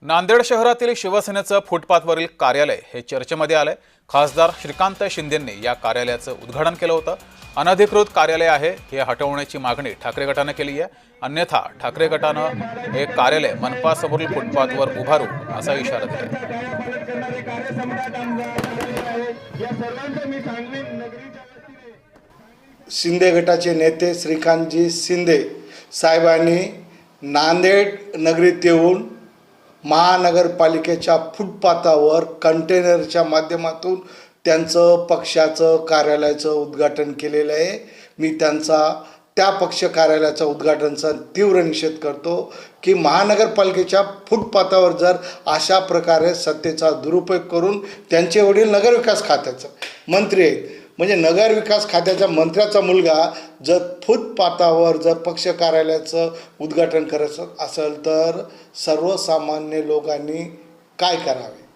नांदेड शहरातील शिवसेनेचं फुटपाथवरील कार्यालय हे चर्चेमध्ये आलंय। खासदार श्रीकांत शिंदेंनी या कार्यालयाचं उद्घाटन केलं होतं। अनधिकृत कार्यालय आहे हे हटवण्याची मागणी ठाकरे गटाने केली आहे। अन्यथा ठाकरे गटानं हे कार्यालय मनपासमोरील फुटपाथवर उभारू असा इशारा दिला। शिंदे गटाचे नेते श्रीकांतजी शिंदे साहेबांनी नांदेड नगरीत येऊन महानगरपालिकेच्या फुटपाथावर कंटेनरच्या माध्यमातून त्यांचं पक्षाचं कार्यालयाचं उद्घाटन केलेलं आहे। मी त्या पक्ष कार्यालयाचा उद्घाटनाचा तीव्र निषेध करतो की महानगरपालिकेच्या फुटपाथावर जर अशा प्रकारे सत्तेचा दुरुपयोग करून त्यांचे वडील नगरविकास खात्याचे मंत्री आहेत, म्हणजे नगरविकास खात्याच्या मंत्र्याचा मुलगा जर फुटपाथावर जर पक्ष कार्यालयाचं उद्घाटन करत असेल तर सर्वसामान्य लोकांनी काय करावे।